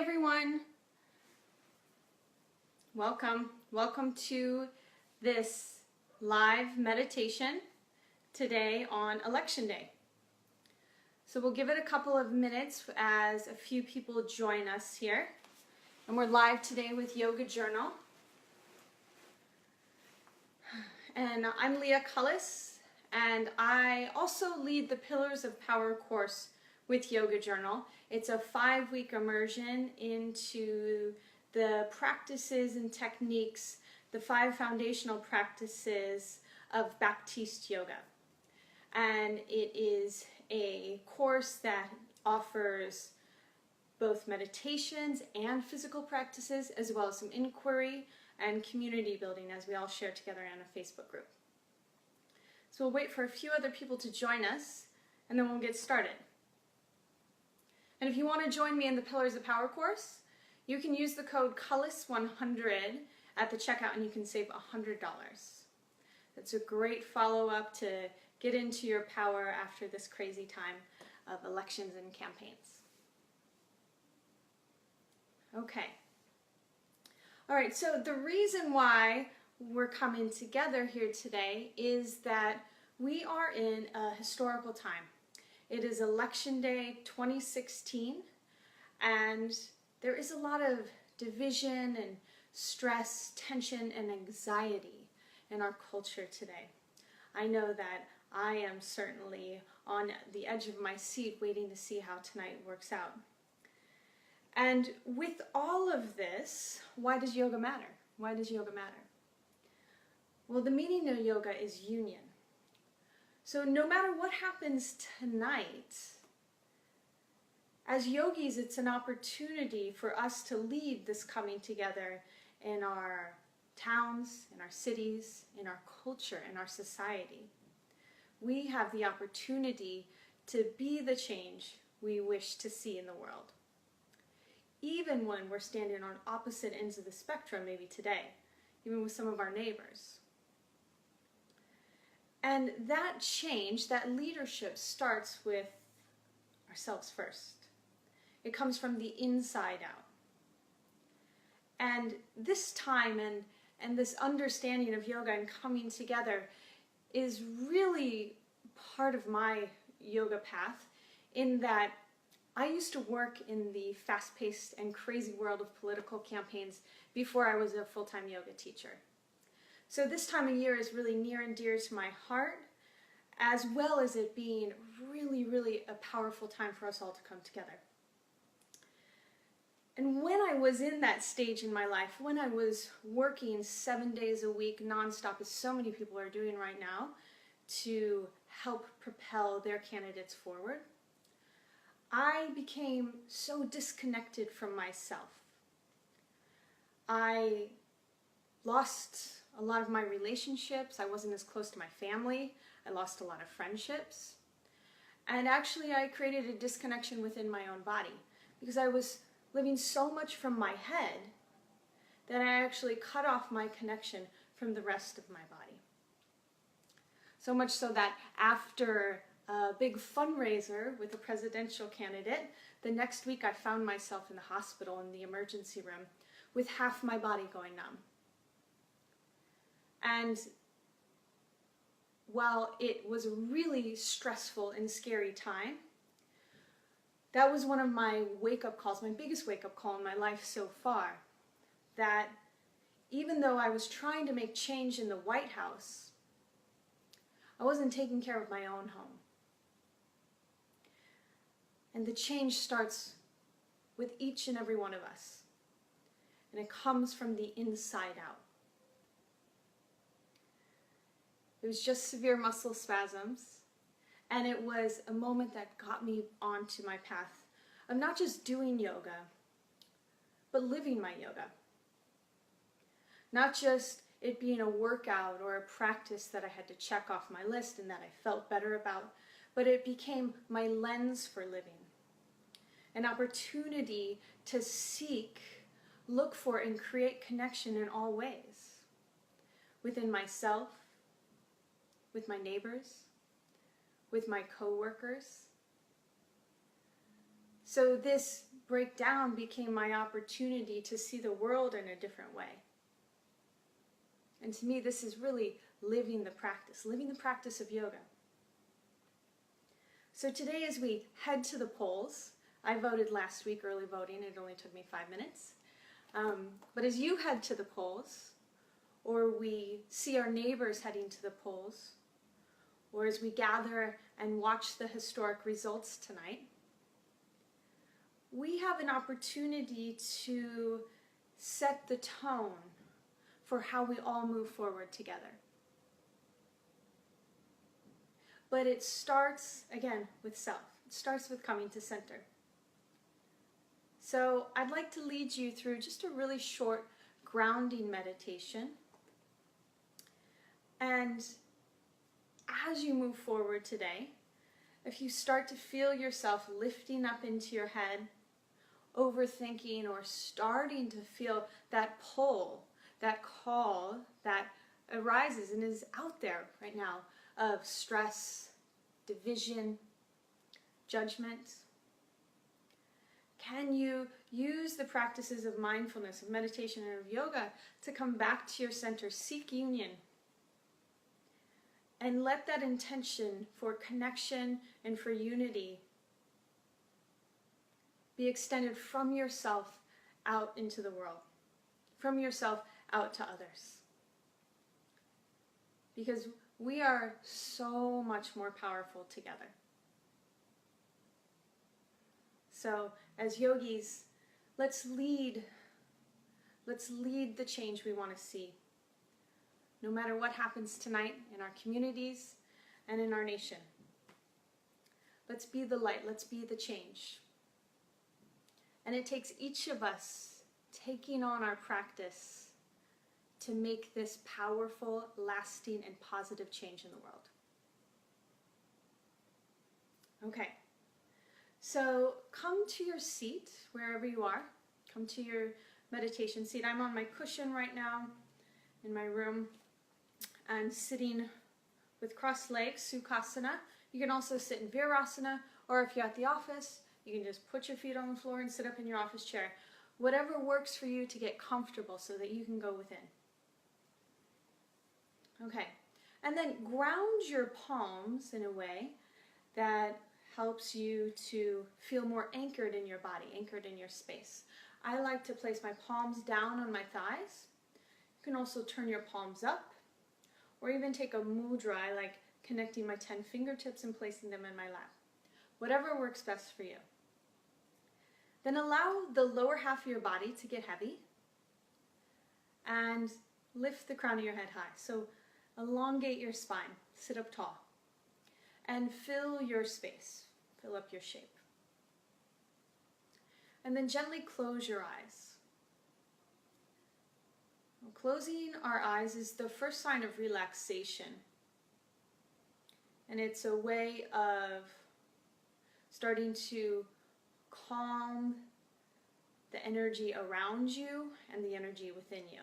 everyone. Welcome to this live meditation today on Election Day. So we'll give it a couple of minutes as a few people join us here. And we're live today with Yoga Journal. And I'm Leah Cullis, and I also lead the Pillars of Power course with Yoga Journal. It's a 5-week immersion into the practices and techniques, the 5 foundational practices of Baptiste Yoga. And it is a course that offers both meditations and physical practices, as well as some inquiry and community building as we all share together in a Facebook group. So we'll wait for a few other people to join us, and then we'll get started. And if you want to join me in the Pillars of Power course, you can use the code CULLIS100 at the checkout and you can save $100. That's a great follow-up to get into your power after this crazy time of elections and campaigns. Okay. All right, so the reason why we're coming together here today is that we are in a historical time. It is Election Day 2016, and there is a lot of division and stress, tension, and anxiety in our culture today. I know that I am certainly on the edge of my seat waiting to see how tonight works out. And with all of this, why does yoga matter? Why does yoga matter? Well, the meaning of yoga is union. So no matter what happens tonight, as yogis, it's an opportunity for us to lead this coming together in our towns, in our cities, in our culture, in our society. We have the opportunity to be the change we wish to see in the world. Even when we're standing on opposite ends of the spectrum, maybe today, even with some of our neighbors. And that change, that leadership starts with ourselves first. It comes from the inside out. And this time and this understanding of yoga and coming together is really part of my yoga path, in that I used to work in the fast-paced and crazy world of political campaigns before I was a full-time yoga teacher. So this time of year is really near and dear to my heart, as well as it being really, really a powerful time for us all to come together. And when I was in that stage in my life, when I was working 7 days a week nonstop, as so many people are doing right now, to help propel their candidates forward, I became so disconnected from myself. I lost a lot of my relationships. I wasn't as close to my family. I lost a lot of friendships. And actually I created a disconnection within my own body, because I was living so much from my head that I actually cut off my connection from the rest of my body. So much so that after a big fundraiser with a presidential candidate, the next week I found myself in the hospital in the emergency room with half my body going numb. And while it was a really stressful and scary time, that was one of my wake-up calls, my biggest wake-up call in my life so far, that even though I was trying to make change in the White House, I wasn't taking care of my own home. And the change starts with each and every one of us. And it comes from the inside out. It was just severe muscle spasms. And it was a moment that got me onto my path of not just doing yoga, but living my yoga. Not just it being a workout or a practice that I had to check off my list and that I felt better about, but it became my lens for living. An opportunity to seek, look for, and create connection in all ways. Within myself, with my neighbors, with my coworkers. So this breakdown became my opportunity to see the world in a different way. And to me, this is really living the practice of yoga. So today, as we head to the polls, I voted last week, early voting. It only took me 5 minutes. But as you head to the polls, or we see our neighbors heading to the polls, or as we gather and watch the historic results tonight, we have an opportunity to set the tone for how we all move forward together. But it starts, again, with self. It starts with coming to center. So I'd like to lead you through just a really short grounding meditation. And as you move forward today, if you start to feel yourself lifting up into your head, overthinking, or starting to feel that pull, that call that arises and is out there right now of stress, division, judgment, can you use the practices of mindfulness, of meditation, and of yoga to come back to your center, seek union, and let that intention for connection and for unity be extended from yourself out into the world, from yourself out to others. Because we are so much more powerful together. So as yogis, let's lead the change we want to see. No matter what happens tonight in our communities and in our nation. Let's be the light, let's be the change. And it takes each of us taking on our practice to make this powerful, lasting, and positive change in the world. Okay, so come to your seat wherever you are. Come to your meditation seat. I'm on my cushion right now in my room. I'm sitting with crossed legs, Sukhasana. You can also sit in Virasana, or if you're at the office, you can just put your feet on the floor and sit up in your office chair. Whatever works for you to get comfortable so that you can go within. Okay, and then ground your palms in a way that helps you to feel more anchored in your body, anchored in your space. I like to place my palms down on my thighs. You can also turn your palms up, or even take a mudra. I like connecting my 10 fingertips and placing them in my lap. Whatever works best for you. Then allow the lower half of your body to get heavy and lift the crown of your head high. So elongate your spine, sit up tall, and fill your space, fill up your shape. And then gently close your eyes. Closing our eyes is the first sign of relaxation. And it's a way of starting to calm the energy around you and the energy within you.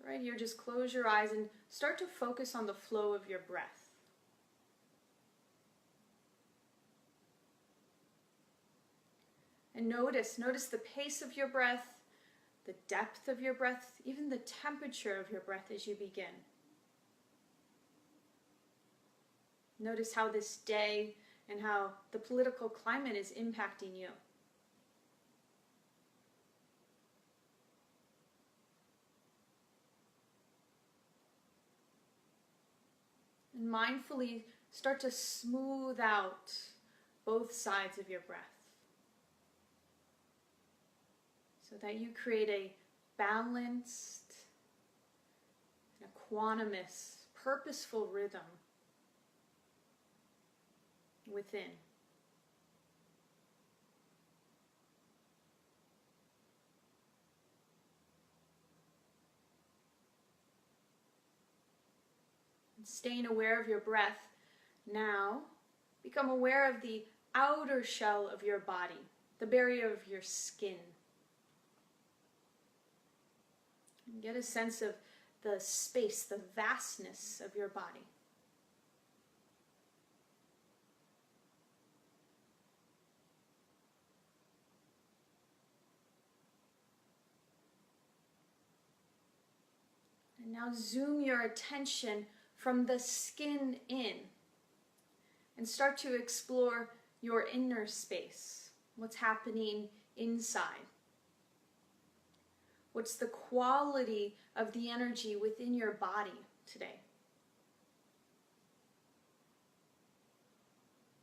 Right here, just close your eyes and start to focus on the flow of your breath. And notice the pace of your breath, the depth of your breath, even the temperature of your breath as you begin. Notice how this day and how the political climate is impacting you. And mindfully start to smooth out both sides of your breath, so that you create a balanced, equanimous, purposeful rhythm within. And staying aware of your breath, now become aware of the outer shell of your body, the barrier of your skin. And get a sense of the space, the vastness of your body. And now zoom your attention from the skin in and start to explore your inner space. What's happening inside? What's the quality of the energy within your body today?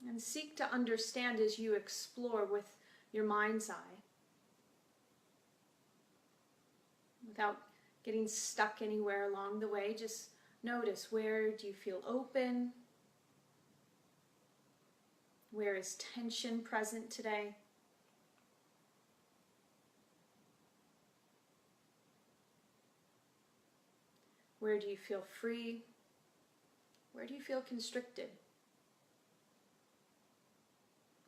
And seek to understand as you explore with your mind's eye, without getting stuck anywhere along the way. Just notice, where do you feel open? Where is tension present today? Where do you feel free? Where do you feel constricted?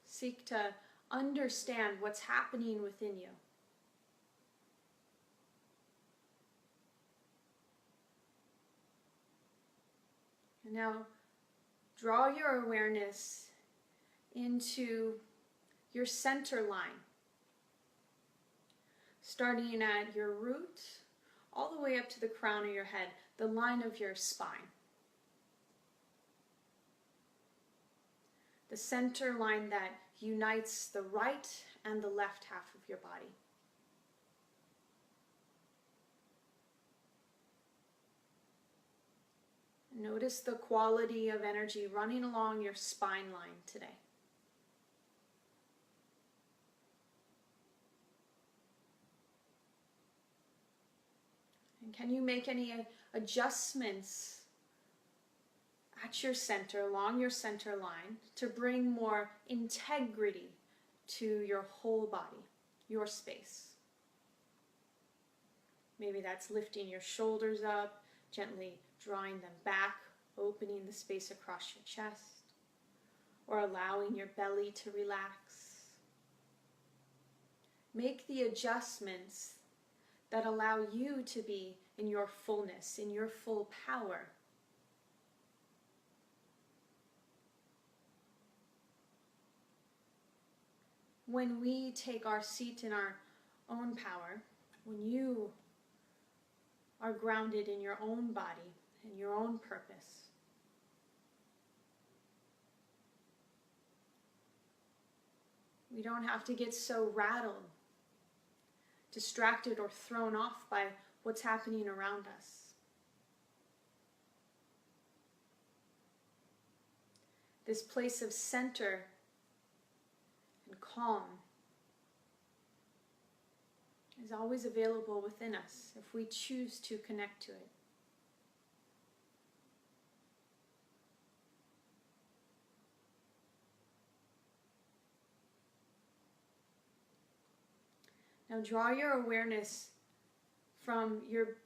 Seek to understand what's happening within you. And now draw your awareness into your center line, starting at your root all the way up to the crown of your head, the line of your spine. The center line that unites the right and the left half of your body. Notice the quality of energy running along your spine line today. And can you make any adjustments at your center, along your center line, to bring more integrity to your whole body, your space? Maybe that's lifting your shoulders up, gently drawing them back, opening the space across your chest, or allowing your belly to relax. Make the adjustments that allow you to be in your fullness, in your full power. When we take our seat in our own power, when you are grounded in your own body and your own purpose, we don't have to get so rattled, distracted, or thrown off by what's happening around us. This place of center and calm is always available within us if we choose to connect to it. Now draw your awareness from your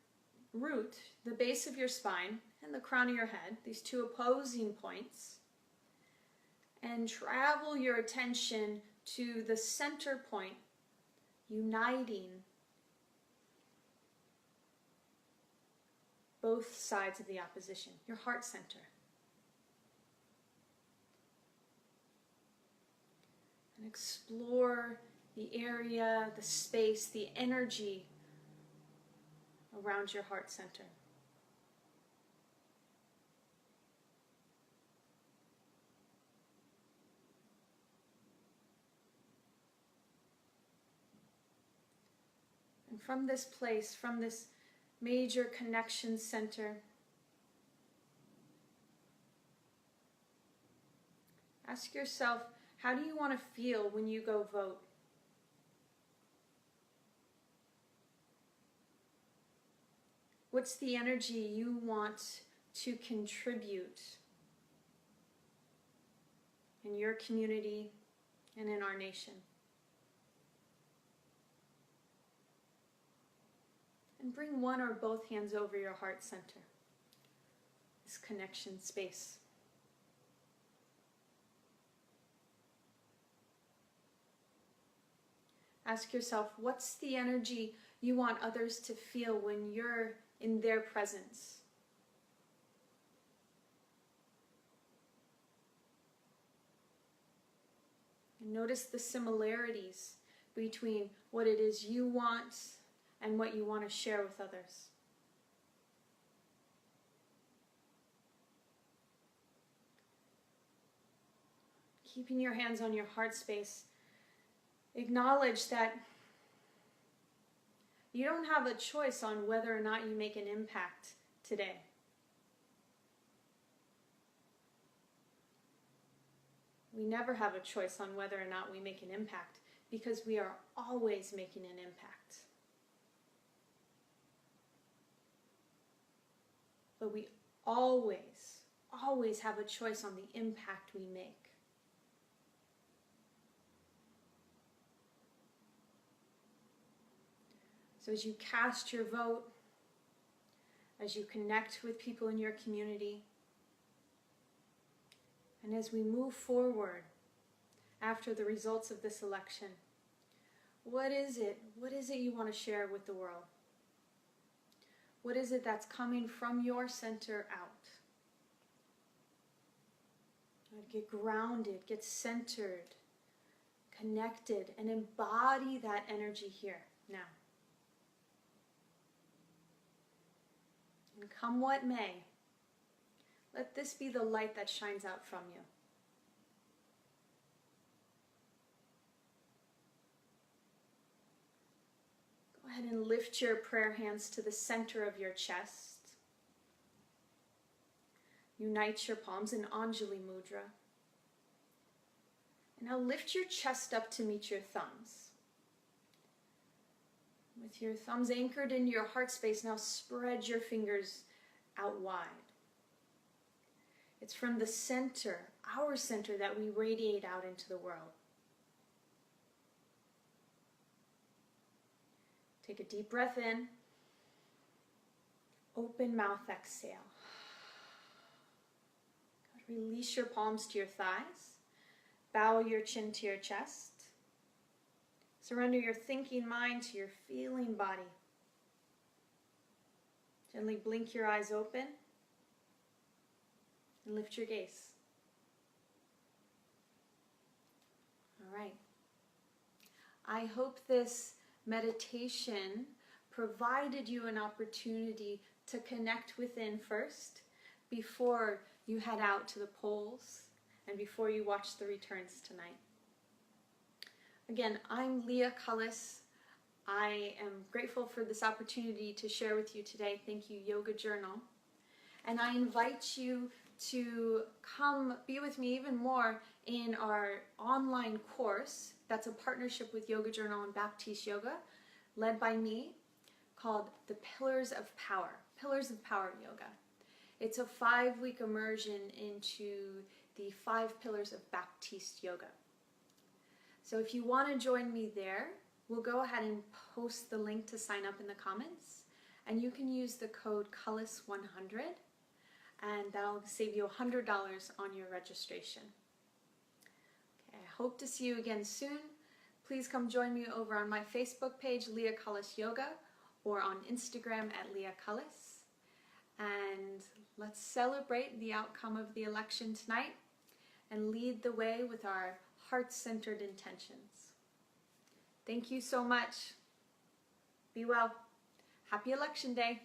root, the base of your spine, and the crown of your head, these two opposing points, and travel your attention to the center point, uniting both sides of the opposition, your heart center. And explore the area, the space, the energy around your heart center. And from this place, from this major connection center, ask yourself, how do you want to feel when you go vote? What's the energy you want to contribute in your community and in our nation? And bring one or both hands over your heart center, this connection space. Ask yourself, what's the energy you want others to feel when you're in their presence? And notice the similarities between what it is you want and what you want to share with others. keeping your hands on your heart space, acknowledge that you don't have a choice on whether or not you make an impact today. We never have a choice on whether or not we make an impact because we are always making an impact. But we always have a choice on the impact we make. So as you cast your vote, as you connect with people in your community, and as we move forward after the results of this election, what is it you want to share with the world? What is it that's coming from your center out? Get grounded, get centered, connected, and embody that energy here now. And come what may, let this be the light that shines out from you. Go ahead and lift your prayer hands to the center of your chest. Unite your palms in Anjali Mudra. And now lift your chest up to meet your thumbs. With your thumbs anchored in your heart space, now spread your fingers out wide. It's from the center, our center, that we radiate out into the world. Take a deep breath in. Open mouth, exhale. Release your palms to your thighs. Bow your chin to your chest. Surrender your thinking mind to your feeling body. Gently blink your eyes open and lift your gaze. All right. I hope this meditation provided you an opportunity to connect within first before you head out to the polls and before you watch the returns tonight. Again, I'm Leah Cullis. I am grateful for this opportunity to share with you today. Thank you, Yoga Journal. And I invite you to come be with me even more in our online course that's a partnership with Yoga Journal and Baptiste Yoga, led by me, called The Pillars of Power. Pillars of Power Yoga. It's a 5-week immersion into the 5 pillars of Baptiste Yoga. So if you want to join me there, we'll go ahead and post the link to sign up in the comments, and you can use the code CULLIS100, and that'll save you $100 on your registration. Okay, I hope to see you again soon. Please come join me over on my Facebook page, Leah Cullis Yoga, or on Instagram at Leah Cullis. And let's celebrate the outcome of the election tonight and lead the way with our heart-centered intentions. Thank you so much. Be well. Happy Election Day.